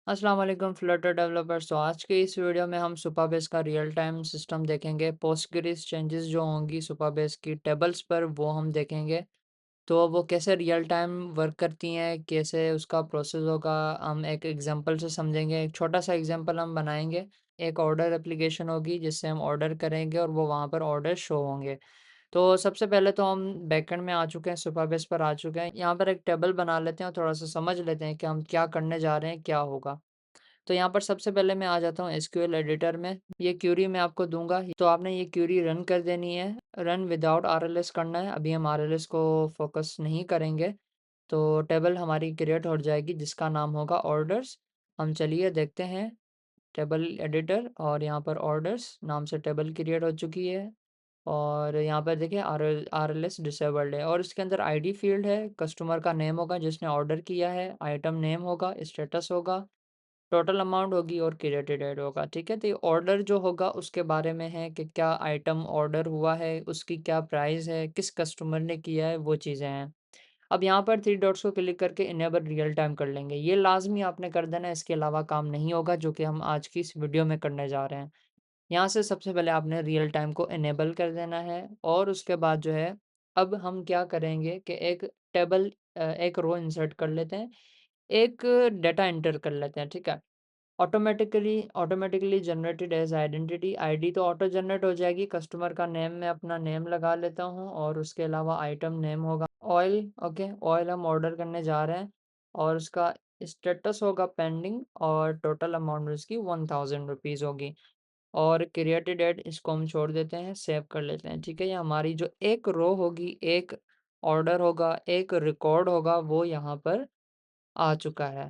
अस्सलाम वालेकुम Flutter developers. तो आज के इस वीडियो में हम सुपरबेस का रियल टाइम सिस्टम देखेंगे। पोस्टग्रेस चेंजेस जो होंगी सुपरबेस की टेबल्स पर वो हम देखेंगे। तो वो कैसे रियल टाइम वर्क करती हैं, कैसे उसका प्रोसेस होगा, हम एक एग्जांपल से समझेंगे। एक छोटा सा एग्जांपल हम बनाएंगे। एक ऑर्डर एप्लीकेशन होगी जिससे हम ऑर्डर करेंगे और वो वहाँ पर ऑर्डर शो होंगे। तो सबसे पहले तो हम बैकएंड में आ चुके हैं, सुपरबेस पर आ चुके हैं। यहाँ पर एक टेबल बना लेते हैं और थोड़ा सा समझ लेते हैं कि हम क्या करने जा रहे हैं, क्या होगा। तो यहाँ पर सबसे पहले मैं आ जाता हूँ एसक्यूएल एडिटर में। ये क्यूरी मैं आपको दूँगा, तो आपने ये क्यूरी रन कर देनी है। रन विदाउट आरएलएस करना है। अभी हम आरएलएस को फ़ोकस नहीं करेंगे। तो टेबल हमारी क्रिएट हो जाएगी जिसका नाम होगा ऑर्डर्स। हम चलिए देखते हैं टेबल एडिटर, और यहाँ पर ऑर्डर्स नाम से टेबल क्रिएट हो चुकी है। और यहाँ पर देखिए आरएलएस डिसेबल्ड है और इसके अंदर आईडी फ़ील्ड है, कस्टमर का नेम होगा जिसने ऑर्डर किया है, आइटम नेम होगा, स्टेटस होगा, टोटल अमाउंट होगी और क्रेडिट डेट होगा। ठीक है, तो ये ऑर्डर जो होगा उसके बारे में है कि क्या आइटम ऑर्डर हुआ है, उसकी क्या प्राइस है, किस कस्टमर ने किया है, वो चीज़ें हैं। अब यहाँ पर थ्री डॉट्स को क्लिक करके इनेबल रियल टाइम कर लेंगे। ये लाजमी आपने कर देना है, इसके अलावा काम नहीं होगा, जो कि हम आज की इस वीडियो में करने जा रहे हैं। यहाँ से सबसे पहले आपने रियल टाइम को इनेबल कर देना है और उसके बाद जो है, अब हम क्या करेंगे कि एक टेबल एक रो इंसर्ट कर लेते हैं, एक डेटा एंटर कर लेते हैं। ठीक है, automatically generated as identity. ID तो ऑटो जनरेट हो जाएगी। कस्टमर का नेम मैं अपना नेम लगा लेता हूँ और उसके अलावा आइटम नेम होगा ऑयल। ओके, ऑयल हम ऑर्डर करने जा रहे हैं और उसका स्टेटस होगा पेंडिंग और टोटल अमाउंट उसकी 1000 रुपीज़ होगी। और क्रिएटेड डेट इसको हम छोड़ देते हैं, सेव कर लेते हैं। ठीक है, ये हमारी जो एक रो होगी, एक ऑर्डर होगा, एक रिकॉर्ड होगा, वो यहाँ पर आ चुका है,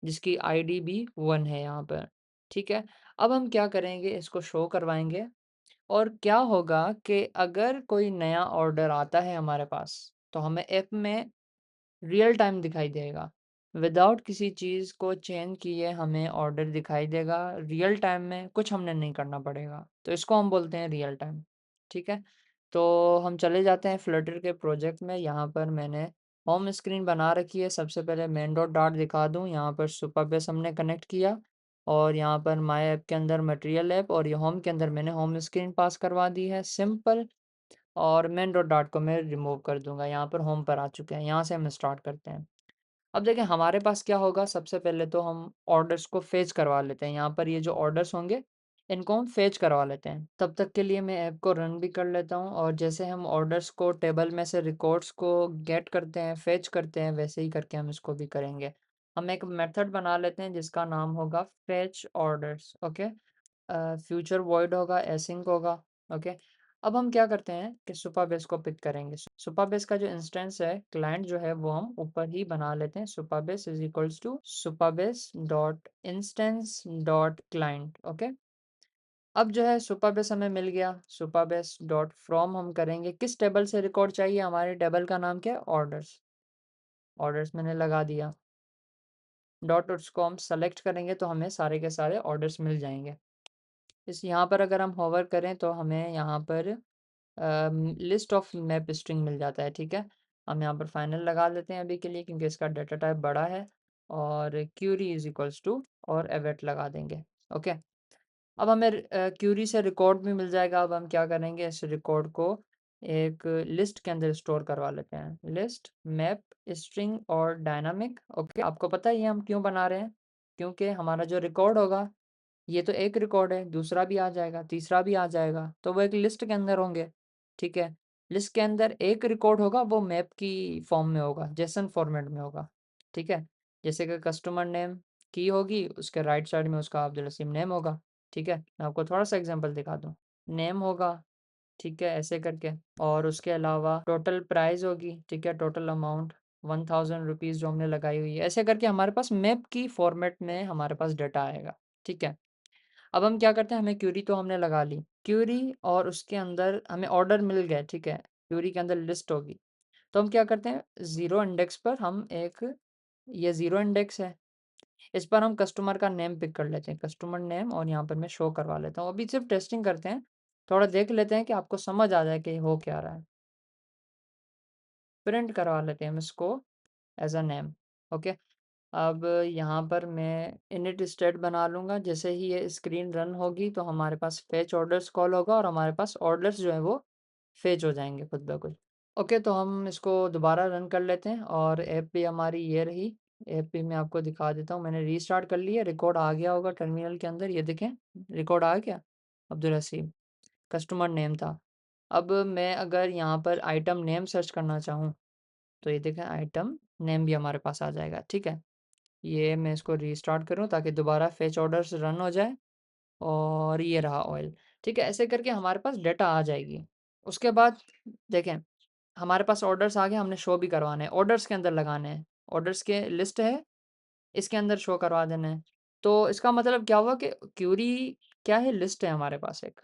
जिसकी आईडी भी 1 है यहाँ पर। ठीक है, अब हम क्या करेंगे, इसको शो करवाएँगे और क्या होगा कि अगर कोई नया ऑर्डर आता है हमारे पास, तो हमें ऐप में रियल टाइम दिखाई देगा। विदाउट किसी चीज़ को चेंज किए हमें ऑर्डर दिखाई देगा रियल टाइम में, कुछ हमने नहीं करना पड़ेगा। तो इसको हम बोलते हैं रियल टाइम। ठीक है? तो हम चले जाते हैं फ्लटर के प्रोजेक्ट में। यहाँ पर मैंने होम स्क्रीन बना रखी है। सबसे पहले मेन डॉट डार्ट दिखा दूँ, यहाँ पर सुपरबेस हमने कनेक्ट किया और यहाँ पर माय ऐप के अंदर मटेरियल ऐप और ये होम के अंदर मैंने होम स्क्रीन पास करवा दी है, सिंपल। और मेन डॉट डार्ट को मैं रिमूव कर दूँगा। यहाँ पर होम पर आ चुके हैं, यहाँ से हम स्टार्ट करते हैं। अब देखिए हमारे पास क्या होगा, सबसे पहले तो हम ऑर्डर्स को फेच करवा लेते हैं। यहाँ पर ये जो ऑर्डर्स होंगे, इनको हम फेच करवा लेते हैं। तब तक के लिए मैं ऐप को रन भी कर लेता हूँ और जैसे हम ऑर्डर्स को टेबल में से रिकॉर्ड्स को गेट करते हैं, फेच करते हैं, वैसे ही करके हम इसको भी करेंगे। हम एक मेथड बना लेते हैं जिसका नाम होगा fetch orders. Okay, future void होगा, एसिंक होगा। ओके, अब हम क्या करते हैं कि सुपरबेस को पिक करेंगे। सुपरबेस का जो इंस्टेंस है, क्लाइंट जो है, वो हम ऊपर ही बना लेते हैं। Supabase is equals to Supabase dot instance dot client. Okay, अब जो है सुपरबेस हमें मिल गया। सुपरबेस डॉट फ्रॉम हम करेंगे, किस टेबल से रिकॉर्ड चाहिए, हमारे टेबल का नाम क्या है, ऑर्डर्स। ऑर्डर्स मैंने लगा दिया। डॉट उसको हम सेलेक्ट करेंगे तो हमें सारे के सारे ऑर्डर्स मिल जाएंगे। इस यहाँ पर अगर हम होवर करें तो हमें यहाँ पर लिस्ट ऑफ मैप स्ट्रिंग मिल जाता है। ठीक है, हम यहाँ पर फाइनल लगा लेते हैं अभी के लिए क्योंकि इसका डाटा टाइप बड़ा है। और क्यूरी इज इक्वल्स टू और एवेट लगा देंगे। ओके, अब हमें क्यूरी से रिकॉर्ड भी मिल जाएगा। अब हम क्या करेंगे, इस रिकॉर्ड को एक लिस्ट के अंदर स्टोर करवा लेते हैं। लिस्ट मैप स्ट्रिंग और डायनामिक। ओके, आपको पता है ये हम क्यों बना रहे हैं, क्योंकि हमारा जो रिकॉर्ड होगा, ये तो एक रिकॉर्ड है, दूसरा भी आ जाएगा, तीसरा भी आ जाएगा, तो वो एक लिस्ट के अंदर होंगे। ठीक है, लिस्ट के अंदर एक रिकॉर्ड होगा, वो मैप की फॉर्म में होगा, जेसन फॉर्मेट में होगा। ठीक है, जैसे कि कस्टमर नेम की होगी, उसके राइट साइड में उसका अब्दुल हसीम नेम होगा। ठीक है, मैं आपको थोड़ा सा एग्जांपल दिखा दूँ। नेम होगा, ठीक है, ऐसे करके। और उसके अलावा टोटल प्राइस होगी, ठीक है, टोटल अमाउंट 1000 रुपीज़ जो हमने लगाई हुई है, ऐसे करके हमारे पास मैप की फॉर्मेट में हमारे पास डाटा आएगा। ठीक है, अब हम क्या करते हैं, हमें क्यूरी तो हमने लगा ली, क्यूरी और उसके अंदर हमें ऑर्डर मिल गए। ठीक है, क्यूरी के अंदर लिस्ट होगी, तो हम क्या करते हैं, ज़ीरो इंडेक्स पर हम एक, ये ज़ीरो इंडेक्स है, इस पर हम कस्टमर का नेम पिक कर लेते हैं, कस्टमर नेम, और यहाँ पर मैं शो करवा लेता हूँ। अभी सिर्फ टेस्टिंग करते हैं, थोड़ा देख लेते हैं कि आपको समझ आ जाए कि हो क्या रहा है। प्रिंट करवा लेते हैं हम इसको एज अ नेम। ओके, अब यहाँ पर मैं इनिट स्टेट बना लूँगा, जैसे ही ये स्क्रीन रन होगी तो हमारे पास फेच ऑर्डर्स कॉल होगा और हमारे पास ऑर्डर्स जो हैं वो फेच हो जाएँगे खुद ब खुद। ओके, तो हम इसको दोबारा रन कर लेते हैं और ऐप भी हमारी ये रही। ऐप भी मैं आपको दिखा देता हूँ, मैंने रीस्टार्ट कर लिया, रिकॉर्ड आ गया होगा टर्मिनल के अंदर, ये देखें रिकॉर्ड आ गया, अब्दुल हसीब, कस्टमर नेम था। अब मैं अगर यहाँ पर आइटम नेम सर्च करना चाहूँ, तो ये देखें आइटम नेम भी हमारे पास आ जाएगा, ठीक है। ये मैं इसको रीस्टार्ट करूँ ताकि दोबारा फेच ऑर्डर्स रन हो जाए और ये रहा ऑयल, ठीक है। ऐसे करके हमारे पास डेटा आ जाएगी। उसके बाद देखें हमारे पास ऑर्डर्स आ गए, हमने शो भी करवाने हैं, ऑर्डर्स के अंदर लगाने हैं, ऑर्डर्स के लिस्ट है, इसके अंदर शो करवा देना है। तो इसका मतलब क्या हुआ कि क्यूरी क्या है, लिस्ट है हमारे पास एक,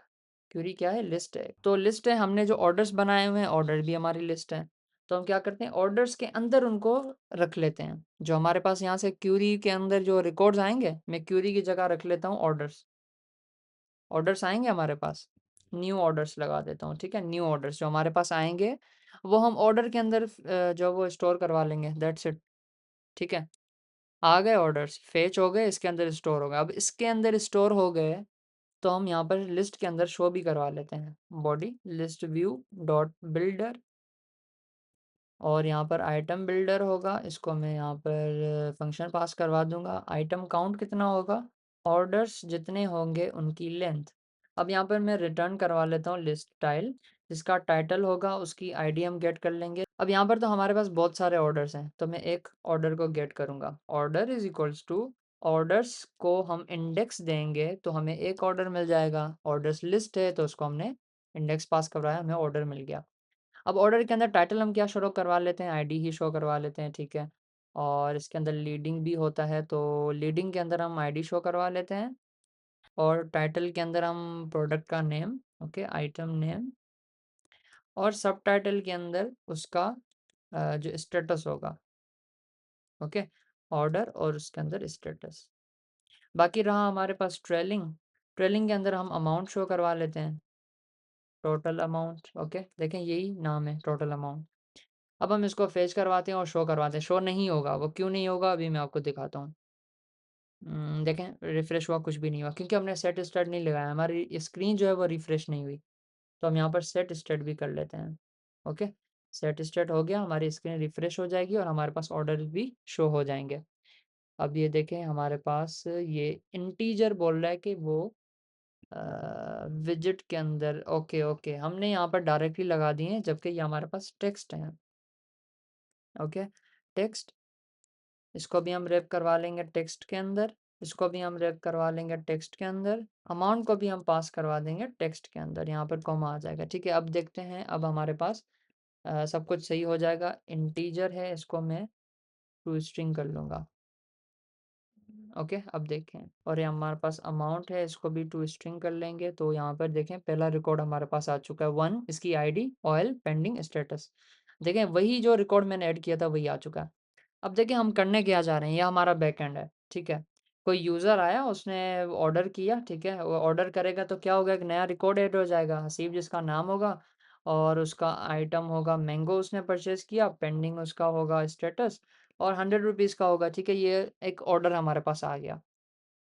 क्यूरी क्या है, लिस्ट है। तो लिस्ट है, हमने जो ऑर्डर्स बनाए हुए हैं, ऑर्डर भी हमारी लिस्ट है। तो हम क्या करते हैं, ऑर्डर्स के अंदर उनको रख लेते हैं। जो हमारे पास यहाँ से क्यूरी के अंदर जो रिकॉर्ड्स आएँगे, मैं क्यूरी की जगह रख लेता हूँ ऑर्डर्स। ऑर्डर्स आएँगे हमारे पास, न्यू ऑर्डर्स लगा देता हूँ, ठीक है? न्यू ऑर्डर्स जो हमारे पास आएँगे, वो हम ऑर्डर के अंदर जो वो स्टोर करवा लेंगे, दैट्स इट, ठीक है? आ गए ऑर्डर्स, फेच हो गए, इसके अंदर स्टोर हो गए। अब इसके अंदर स्टोर हो गए, तो हम यहाँ पर लिस्ट के अंदर शो भी करवा लेते हैं। Body list view dot builder और यहाँ पर आइटम बिल्डर होगा, इसको मैं यहाँ पर फंक्शन पास करवा दूँगा। आइटम काउंट कितना होगा? ऑर्डर्स जितने होंगे उनकी लेंथ। अब यहाँ पर मैं रिटर्न करवा लेता हूँ लिस्ट टाइल, जिसका टाइटल होगा उसकी आईडी हम गेट कर लेंगे। अब यहाँ पर तो हमारे पास बहुत सारे ऑर्डर्स हैं, तो मैं एक ऑर्डर को गेट करूँगा। Order is equals to orders को हम इंडेक्स देंगे तो हमें एक ऑर्डर मिल जाएगा। ऑर्डर्स लिस्ट है तो उसको हमने इंडेक्स पास करवाया, हमें ऑर्डर मिल गया। अब ऑर्डर के अंदर टाइटल हम क्या शो करवा लेते हैं, आईडी ही शो करवा लेते हैं, ठीक है। और इसके अंदर लीडिंग भी होता है, तो लीडिंग के अंदर हम आईडी शो करवा लेते हैं और टाइटल के अंदर हम प्रोडक्ट का नेम, ओके, आइटम नेम और सब टाइटल के अंदर उसका जो स्टेटस होगा, ओके, ऑर्डर और उसके अंदर स्टेटस। बाकी रहा हमारे पास ट्रेलिंग, ट्रेलिंग के अंदर हम अमाउंट शो करवा लेते हैं, टोटल अमाउंट, ओके, देखें यही नाम है टोटल अमाउंट। अब हम इसको फेच करवाते हैं और शो करवाते हैं, शो नहीं होगा, वो क्यों नहीं होगा अभी मैं आपको दिखाता हूँ। देखें रिफ्रेश हुआ, कुछ भी नहीं हुआ क्योंकि हमने सेट स्टेट नहीं लगाया, हमारी स्क्रीन जो है वो रिफ्रेश नहीं हुई। तो हम यहाँ पर सेट स्टेट भी कर लेते हैं, ओके। सेट स्टेट हो गया, हमारी स्क्रीन रिफ्रेश हो जाएगी और हमारे पास ऑर्डर भी शो हो जाएंगे। अब ये देखें हमारे पास ये इंटीजर बोल रहा है कि वो विजिट के अंदर, ओके ओके, हमने यहाँ पर डायरेक्टली लगा दिए हैं जबकि ये हमारे पास टेक्स्ट है, ओके। टेक्स्ट, इसको भी हम रैप करवा लेंगे टेक्स्ट के अंदर, इसको भी हम रैप करवा लेंगे टेक्स्ट के अंदर, अमाउंट को भी हम पास करवा देंगे टेक्स्ट के अंदर, यहाँ पर कॉमा आ जाएगा, ठीक है। अब देखते हैं, अब हमारे पास सब कुछ सही हो जाएगा। इंटीजर है, इसको मैं टू स्ट्रिंग कर लूँगा, ओके। अब देखें, और ये हमारे पास अमाउंट है, इसको भी टू स्ट्रिंग कर लेंगे, तो यहाँ पर देखें पहला रिकॉर्ड हमारे पास आ चुका है 1, इसकी आईडी ऑयल पेंडिंग स्टेटस, देखें वही जो रिकॉर्ड मैंने ऐड किया था वही आ चुका है। अब देखिए हम करने क्या जा रहे हैं, ये हमारा बैकएंड है, ठीक है। कोई यूज़र आया, उसने ऑर्डर किया, ठीक है, वो ऑर्डर करेगा तो क्या होगा, एक नया रिकॉर्ड ऐड हो जाएगा, हसीब जिसका नाम होगा और उसका आइटम होगा मैंगो, उसने परचेज़ किया, पेंडिंग उसका होगा स्टेटस और 100 रुपीज़ का होगा, ठीक है। ये एक ऑर्डर हमारे पास आ गया,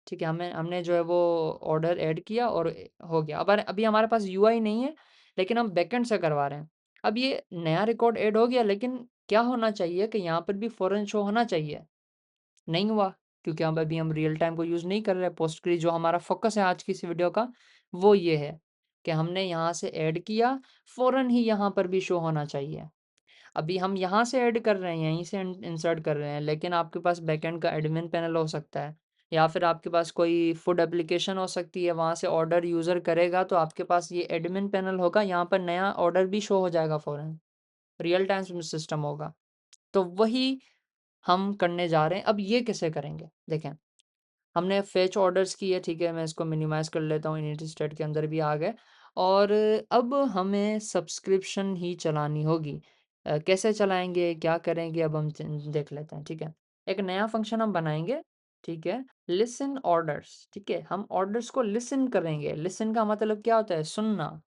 ठीक है। हमें हमने जो है वो ऑर्डर ऐड किया और हो गया। अब अभी हमारे पास यूआई नहीं है, लेकिन हम बैकएंड से करवा रहे हैं। अब ये नया रिकॉर्ड ऐड हो गया, लेकिन क्या होना चाहिए कि यहाँ पर भी फ़ौरन शो होना चाहिए, नहीं हुआ क्योंकि हम अभी हम रियल टाइम को यूज़ नहीं कर रहे। पोस्टग्री जो हमारा फ़ोकस है आज की इस वीडियो का, वो ये है कि हमने यहाँ से ऐड किया, फ़ौरन ही यहाँ पर भी शो होना चाहिए। अभी हम यहाँ से ऐड कर रहे हैं, यहीं से इंसर्ट कर रहे हैं, लेकिन आपके पास बैकएंड का एडमिन पैनल हो सकता है या फिर आपके पास कोई फूड एप्लीकेशन हो सकती है, वहाँ से ऑर्डर यूज़र करेगा तो आपके पास ये एडमिन पैनल होगा, यहाँ पर नया ऑर्डर भी शो हो जाएगा फ़ौरन, रियल टाइम सिस्टम होगा। तो वही हम करने जा रहे हैं। अब ये कैसे करेंगे? देखें, हमने फेच ऑर्डर्स किए, ठीक है, मैं इसको मिनिमाइज़ कर लेता हूँ, इनिट स्टेट के अंदर भी आ गए और अब हमें सब्सक्रिप्शन ही चलानी होगी। कैसे चलाएँगे, क्या करेंगे, अब हम देख लेते हैं, ठीक है। एक नया फंक्शन हम बनाएँगे, ठीक है, लिसन ऑर्डर्स, ठीक है, हम ऑर्डर्स को लिसन करेंगे। लिसन का मतलब क्या होता है? सुनना।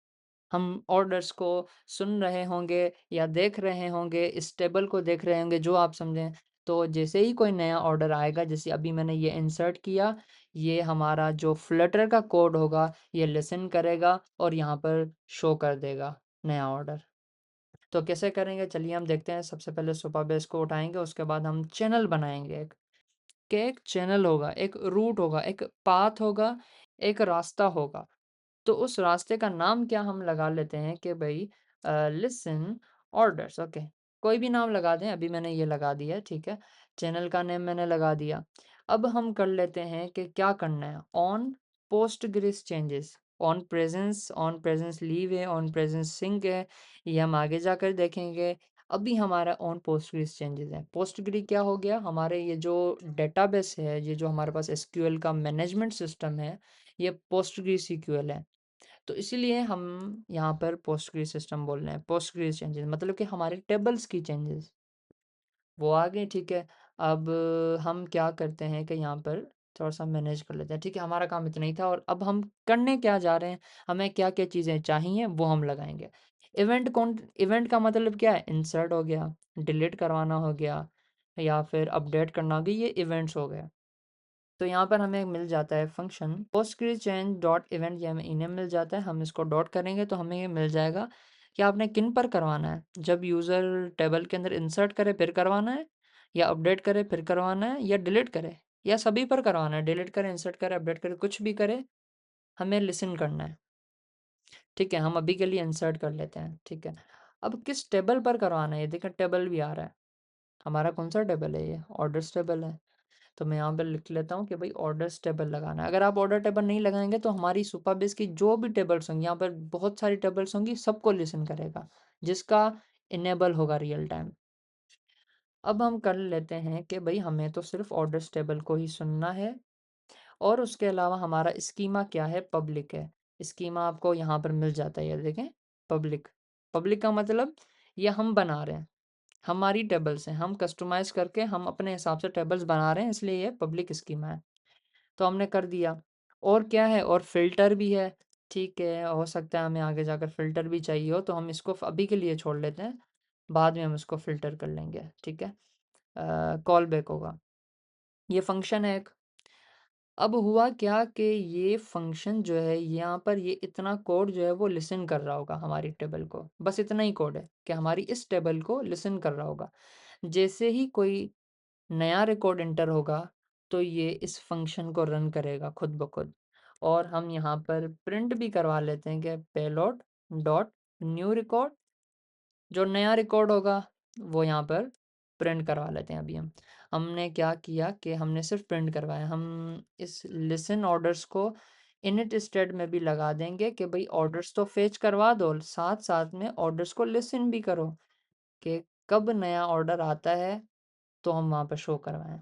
हम ऑर्डर्स को सुन रहे होंगे या देख रहे होंगे, इस टेबल को देख रहे होंगे, जो आप समझें। तो जैसे ही कोई नया ऑर्डर आएगा, जैसे अभी मैंने ये इंसर्ट किया, ये हमारा जो फ्लटर का कोड होगा, ये लिसन करेगा और यहाँ पर शो कर देगा नया ऑर्डर। तो कैसे करेंगे चलिए हम देखते हैं। सबसे पहले सुपरबेस को उठाएँगे, उसके बाद हम चैनल बनाएँगे एक। कि एक चैनल होगा, एक रूट होगा, एक पाथ होगा, एक रास्ता होगा। तो उस रास्ते का नाम क्या हम लगा लेते हैं कि भई लिसन ऑर्डर्स, ओके। कोई भी नाम लगा दें, अभी मैंने ये लगा दिया है, ठीक है। चैनल का नेम मैंने लगा दिया। अब हम कर लेते हैं कि क्या करना है, on Postgres changes, on presence leave है, ऑन प्रेजेंस सिंक है, ये हम आगे जाकर देखेंगे। अभी हमारा ऑन पोस्टग्रेस चेंजेस है। पोस्टग्रे क्या हो गया, हमारे ये जो डेटाबेस है, ये जो हमारे पास एसक्यूएल का मैनेजमेंट सिस्टम है, ये पोस्टग्रेसक्यूएल है। तो इसीलिए हम यहाँ पर पोस्टग्रेस सिस्टम बोल रहे हैं, पोस्टग्रेस चेंजेस मतलब कि हमारे टेबल्स की चेंजेस वो आ गए, ठीक है। अब हम क्या करते हैं कि यहाँ पर थोड़ा-सा मैनेज कर लेते हैं, ठीक है। हमारा काम इतना ही था और अब हम करने क्या जा रहे हैं, हमें क्या-क्या चीज़ें चाहिए वो हम लगाएँगे। इवेंट का मतलब क्या है, इंसर्ट हो गया, डिलीट करवाना हो गया या फिर अपडेट करना हो गया, ये इवेंट्स हो गए। तो यहाँ पर हमें मिल जाता है function Postgres change dot event, ये हमें इन्हें मिल जाता है। हम इसको डॉट करेंगे तो हमें ये मिल जाएगा कि आपने किन पर करवाना है। जब यूज़र टेबल के अंदर इंसर्ट करे फिर करवाना है, या अपडेट करे फिर करवाना है, या डिलीट करे, या सभी पर करवाना है। डिलीट करे, इंसर्ट करे, अपडेट करे, कुछ भी करे, हमें लिसन करना है। ठीक है, हम अभी के लिए इंसर्ट कर लेते हैं, ठीक है। अब किस टेबल पर करवाना है, ये देखें टेबल भी आ रहा है। हमारा कौन सा टेबल है, ये ऑर्डर्स टेबल है। तो मैं यहाँ पे लिख लेता हूँ कि भाई ऑर्डर्स टेबल लगाना है। अगर आप ऑर्डर टेबल नहीं लगाएंगे तो हमारी सुपरबेस की जो भी टेबल्स होंगी, यहाँ पर बहुत सारी टेबल्स होंगी, सबको लिसन करेगा, जिसका इनेबल होगा रियल टाइम। अब हम कर लेते हैं कि भाई हमें तो सिर्फ ऑर्डर्स टेबल को ही सुनना है और उसके अलावा हमारा स्कीमा क्या है, पब्लिक है। स्कीमा आपको यहाँ पर मिल जाता है, ये देखें, पब्लिक। पब्लिक का मतलब ये हम बना रहे हैं, हमारी टेबल्स हैं, हम कस्टमाइज़ करके हम अपने हिसाब से टेबल्स बना रहे हैं, इसलिए ये पब्लिक स्कीमा है। तो हमने कर दिया। और क्या है, और फ़िल्टर भी है, ठीक है। हो सकता है हमें आगे जाकर फ़िल्टर भी चाहिए हो, तो हम इसको अभी के लिए छोड़ लेते हैं, बाद में हम इसको फ़िल्टर कर लेंगे, ठीक है। कॉल बैक होगा, ये फ़ंक्शन है एक। अब हुआ क्या कि ये फ़ंक्शन जो है यहाँ पर, ये इतना कोड जो है वो लिसन कर रहा होगा हमारी टेबल को, बस इतना ही कोड है कि हमारी इस टेबल को लिसन कर रहा होगा। जैसे ही कोई नया रिकॉर्ड एंटर होगा, तो ये इस फ़ंक्शन को रन करेगा खुद ब खुद। और हम यहाँ पर प्रिंट भी करवा लेते हैं कि पेलोड डॉट न्यू रिकॉर्ड, जो नया रिकॉर्ड होगा वो यहाँ पर प्रिंट करवा लेते हैं अभी हम। हमने क्या किया कि हमने सिर्फ प्रिंट करवाया। हम इस लिसन ऑर्डर्स को इनिट स्टेट में भी लगा देंगे कि भाई ऑर्डर्स तो फेच करवा दो, साथ-साथ में ऑर्डर्स को लिसन भी करो कि कब नया ऑर्डर आता है तो हम वहाँ पर शो करवाएँ।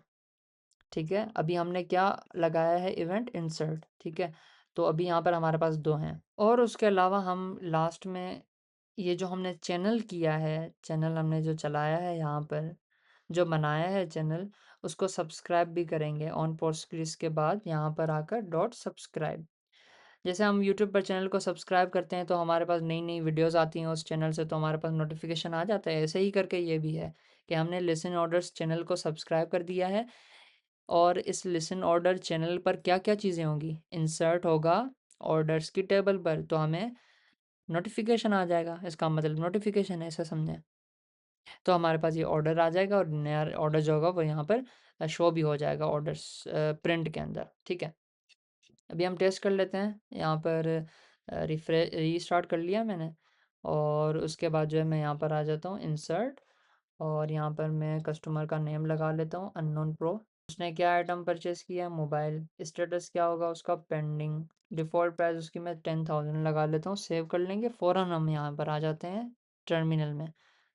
ठीक है, अभी हमने क्या लगाया है, इवेंट इंसर्ट, ठीक है। तो अभी यहाँ पर हमारे पास 2 हैं और उसके अलावा हम लास्ट में ये जो हमने चैनल किया है, चैनल हमने जो चलाया है यहाँ पर, जो बनाया है चैनल, उसको सब्सक्राइब भी करेंगे ऑन पोस्टग्रेस के बाद यहाँ पर आकर डॉट सब्सक्राइब। जैसे हम यूट्यूब पर चैनल को सब्सक्राइब करते हैं तो हमारे पास नई-नई वीडियोज़ आती हैं उस चैनल से, तो हमारे पास नोटिफ़िकेशन आ जाता है। ऐसे ही करके ये भी है कि हमने लिसन ऑर्डर्स चैनल को सब्सक्राइब कर दिया है। और इस लिसन ऑर्डर चैनल पर क्या-क्या चीज़ें होंगी? इंसर्ट होगा ऑर्डर्स की टेबल पर, तो हमें नोटिफ़िकेशन आ जाएगा, इसका मतलब नोटिफ़िकेशन है, ऐसा समझें। तो हमारे पास ये ऑर्डर आ जाएगा और नया ऑर्डर जो होगा वो यहाँ पर शो भी हो जाएगा ऑर्डर्स प्रिंट के अंदर, ठीक है। अभी हम टेस्ट कर लेते हैं, यहाँ पर रीस्टार्ट कर लिया मैंने और उसके बाद जो है मैं यहाँ पर आ जाता हूँ इंसर्ट और यहाँ पर मैं कस्टमर का नेम लगा लेता हूँ अननोन प्रो। उसने क्या आइटम परचेज़ किया, मोबाइल। स्टेटस क्या होगा उसका, पेंडिंग। डिफ़ॉल्ट प्राइस उसकी मैं 10,000 लगा लेता हूँ, सेव कर लेंगे। फ़ौरन हम यहाँ पर आ जाते हैं टर्मिनल में।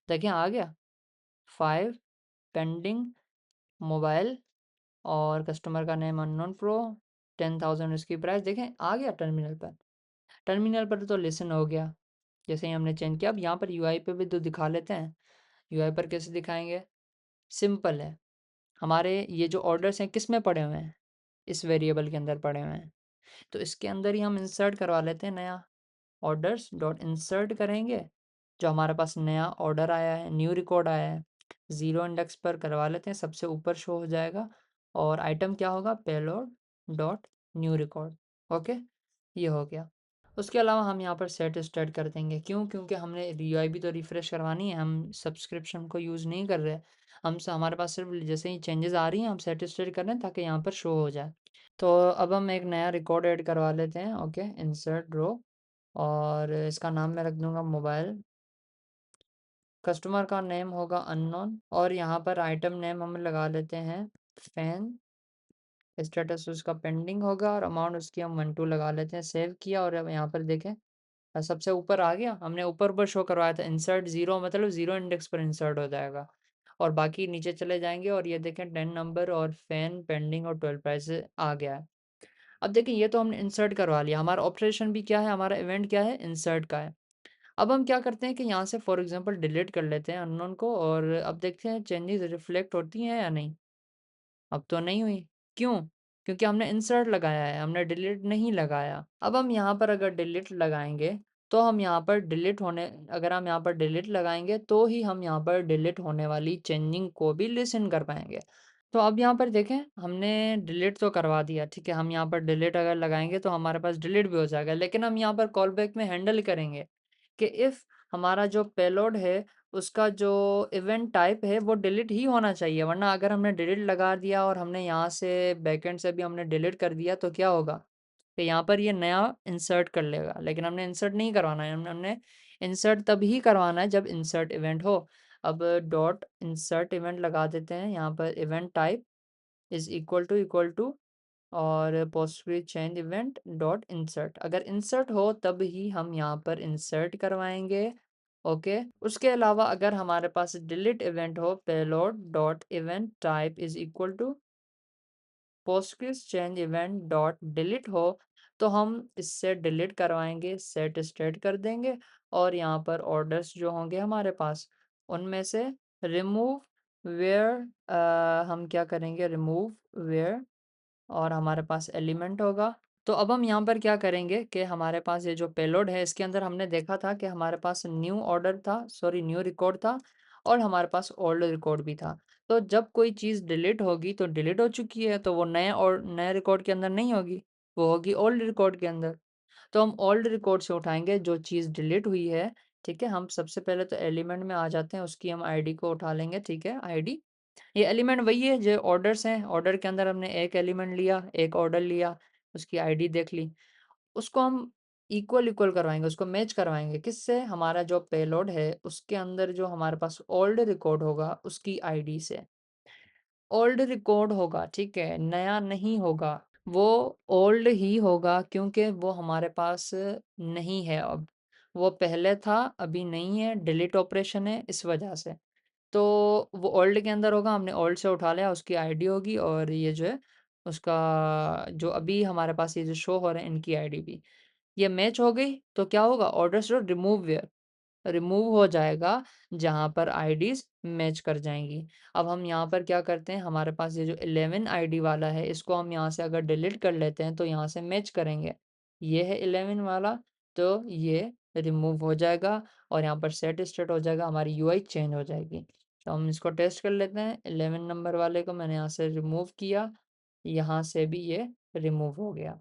देखिए आ गया 5 पेंडिंग, मोबाइल और कस्टमर का नेम अननोन प्रो, 10,000 उसकी प्राइस, देखें आ गया टर्मिनल पर। टर्मिनल पर तो लिसन हो गया, जैसे ही हमने चेंज किया। अब यहाँ पर यूआई पे भी तो दिखा लेते हैं। यूआई पर कैसे दिखाएँगे? सिंपल है, हमारे ये जो ऑर्डर्स हैं किस में पड़े हुए हैं? इस वेरिएबल के अंदर पड़े हुए हैं। तो इसके अंदर ही हम इंसर्ट करवा लेते हैं नया, ऑर्डर्स डॉट इंसर्ट करेंगे। जो हमारे पास नया ऑर्डर आया है, न्यू रिकॉर्ड आया है, 0 इंडेक्स पर करवा लेते हैं, सबसे ऊपर शो हो जाएगा और आइटम क्या होगा payload dot new record. Okay, ये हो गया। उसके अलावा हम यहाँ पर सेट स्टार्ट कर देंगे, क्यों? क्योंकि हमने यूआई भी तो रिफ्रेश करवानी है, हम सब्सक्रिप्शन को यूज़ नहीं कर रहे। हमारे पास सिर्फ जैसे ही चेंजेस आ रही हैं हम सेट स्टार्ट कर रहे हैं ताकि यहाँ पर शो हो जाए। तो अब हम एक नया रिकॉर्ड ऐड करवा लेते हैं। ओके, इंसर्ट रो, और इसका नाम मैं रख दूंगा मोबाइल। कस्टमर का नेम होगा अननोन, और यहाँ पर आइटम नेम हम लगा लेते हैं फैन। स्टेटस उसका पेंडिंग होगा और अमाउंट उसकी हम 12 लगा लेते हैं। सेव किया और अब यहाँ पर देखें सबसे ऊपर आ गया। हमने ऊपर शो करवाया था इंसर्ट 0, मतलब 0 इंडेक्स पर इंसर्ट हो जाएगा। और बाकी नीचे चले जाएंगे और ये देखें 10 नंबर और फैन पेंडिंग और 12 प्राइस आ गया है। अब देखिए ये तो हमने इंसर्ट करवा लिया, हमारा ऑपरेशन भी क्या है, हमारा इवेंट क्या है, इंसर्ट का है। अब हम क्या करते हैं कि यहाँ से फॉर एग्जांपल डिलीट कर लेते हैं अननोन को, और अब देखते हैं चेंजेस रिफ्लेक्ट होती हैं या नहीं। अब तो नहीं हुई, क्यों? क्योंकि हमने इंसर्ट लगाया है, हमने डिलीट नहीं लगाया। अब हम यहाँ पर अगर डिलीट लगाएंगे तो हम यहाँ पर डिलीट होने अगर हम यहाँ पर डिलीट लगाएंगे तो ही हम यहाँ पर डिलीट होने वाली चेंजिंग को भी लिसन कर पाएंगे। तो अब यहाँ पर देखें हमने डिलीट तो करवा दिया, ठीक है। हम यहाँ पर डिलीट अगर लगाएंगे तो हमारे पास डिलीट भी हो जाएगा, लेकिन हम यहाँ पर कॉल बैक में हैंडल करेंगे कि इफ़ हमारा जो पेलोड है उसका जो इवेंट टाइप है वो डिलीट ही होना चाहिए, वरना अगर हमने डिलीट लगा दिया और हमने यहाँ से बैकएंड से भी हमने डिलीट कर दिया तो क्या होगा कि यहाँ पर ये नया इंसर्ट कर लेगा, लेकिन हमने इंसर्ट नहीं करवाना है। हमने इंसर्ट तब ही करवाना है जब इंसर्ट इवेंट हो। अब डॉट इंसर्ट इवेंट लगा देते हैं, यहाँ पर event type is equal to और पोस्टफिर चेंज इवेंट डॉट इंसर्ट। अगर इंसर्ट हो तब ही हम यहाँ पर इंसर्ट करवाएंगे। ओके, उसके अलावा अगर हमारे पास डिलीट इवेंट हो payload dot event type is equal to पोस्टफिर चेंज इवेंट डॉट डिलीट हो तो हम इससे डिलीट करवाएंगे, सेट स्टेट कर देंगे, और यहाँ पर ऑर्डर्स जो होंगे हमारे पास उनमें से रिमूव वेयर हम क्या करेंगे, रिमूव वेयर, और हमारे पास एलिमेंट होगा। तो अब हम यहाँ पर क्या करेंगे कि हमारे पास ये जो पेलोड है इसके अंदर हमने देखा था कि हमारे पास न्यू ऑर्डर था, सॉरी न्यू रिकॉर्ड था, और हमारे पास ओल्ड रिकॉर्ड भी था। तो जब कोई चीज़ डिलीट होगी तो डिलीट हो चुकी है तो वो नए और नए रिकॉर्ड के अंदर नहीं होगी, वो होगी ओल्ड रिकॉर्ड के अंदर। तो हम ओल्ड रिकॉर्ड से उठाएंगे जो चीज़ डिलीट हुई है। ठीक है, हम सबसे पहले तो एलिमेंट में आ जाते हैं, उसकी हम आईडी को उठा लेंगे। ठीक है, आईडी ये एलिमेंट वही है जो ऑर्डर्स हैं, ऑर्डर के अंदर हमने एक एलिमेंट लिया, एक ऑर्डर लिया, उसकी आईडी देख ली, उसको हम इक्वल इक्वल करवाएंगे, उसको मैच करवाएंगे किससे, हमारा जो पेलोड है उसके अंदर जो हमारे पास ओल्ड रिकॉर्ड होगा उसकी आईडी से। ओल्ड रिकॉर्ड होगा, ठीक है, नया नहीं होगा। वो ओल्ड ही होगा क्योंकि वो हमारे पास नहीं है अब, वो पहले था अभी नहीं है, डिलीट ऑपरेशन है इस वजह से। तो वो ओल्ड के अंदर होगा, हमने ओल्ड से उठा लिया, उसकी आईडी होगी, और ये जो है उसका जो अभी हमारे पास ये जो शो हो रहे हैं इनकी आईडी भी ये मैच हो गई। तो क्या होगा, ऑर्डर्स रिमूव वेयर रिमूव हो जाएगा जहाँ पर आईडीज मैच कर जाएंगी। अब हम यहाँ पर क्या करते हैं, हमारे पास ये जो 11 आईडी वाला है इसको हम यहाँ से अगर डिलीट कर लेते हैं तो यहाँ से मैच करेंगे, ये है 11 वाला, तो ये रिमूव हो जाएगा और यहाँ पर सेट स्टेट हो जाएगा, हमारी यूआई चेंज हो जाएगी। तो हम इसको टेस्ट कर लेते हैं, 11 नंबर वाले को मैंने यहाँ से रिमूव किया, यहाँ से भी ये रिमूव हो गया।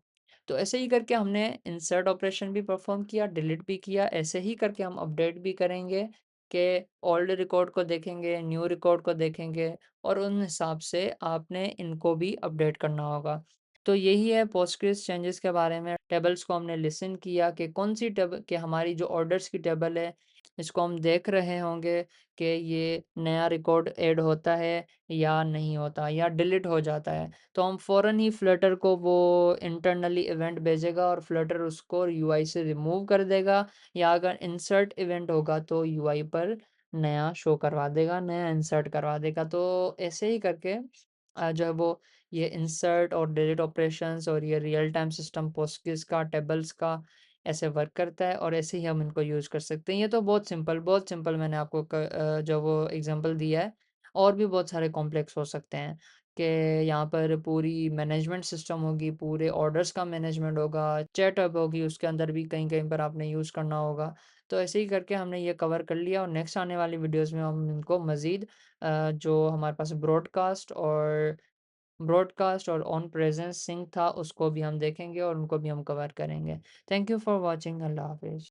तो ऐसे ही करके हमने इंसर्ट ऑपरेशन भी परफॉर्म किया, डिलीट भी किया। ऐसे ही करके हम अपडेट भी करेंगे कि ओल्ड रिकॉर्ड को देखेंगे, न्यू रिकॉर्ड को देखेंगे, और उन हिसाब से आपने इनको भी अपडेट करना होगा। तो यही है पोस्टग्रेस चेंजेस के बारे में। टेबल्स को हमने लिसन किया कि कौन सी टेबल कि हमारी जो ऑर्डर्स की टेबल है इसको हम देख रहे होंगे कि ये नया रिकॉर्ड ऐड होता है या नहीं होता या डिलीट हो जाता है। तो हम फ़ौरन ही फ्लटर को वो इंटरनली इवेंट भेजेगा और फ्लटर उसको यूआई से रिमूव कर देगा, या अगर इंसर्ट इवेंट होगा तो यूआई पर नया शो करवा देगा, नया इंसर्ट करवा देगा। तो ऐसे ही करके जो है वो ये इंसर्ट और डिलीट ऑपरेशंस और ये रियल टाइम सिस्टम पोस्टग्रेस का टेबल्स का ऐसे वर्क करता है, और ऐसे ही हम इनको यूज़ कर सकते हैं। ये तो बहुत सिंपल मैंने आपको जो वो एग्जांपल दिया है, और भी बहुत सारे कॉम्प्लेक्स हो सकते हैं। कि यहाँ पर पूरी मैनेजमेंट सिस्टम होगी, पूरे ऑर्डर्स का मैनेजमेंट होगा, चैट ऐप होगी, उसके अंदर भी कहीं-कहीं पर आपने यूज़ करना होगा। तो ऐसे ही करके हमने ये कवर कर लिया और नेक्स्ट आने वाली वीडियोज़ में हम इनको मज़ीद जो हमारे पास ब्रॉडकास्ट और ऑन प्रेज़ेंस सिंक था, उसको भी हम देखेंगे और उनको भी हम कवर करेंगे। Thank you for watching. अल्लाह हाफ़िज़।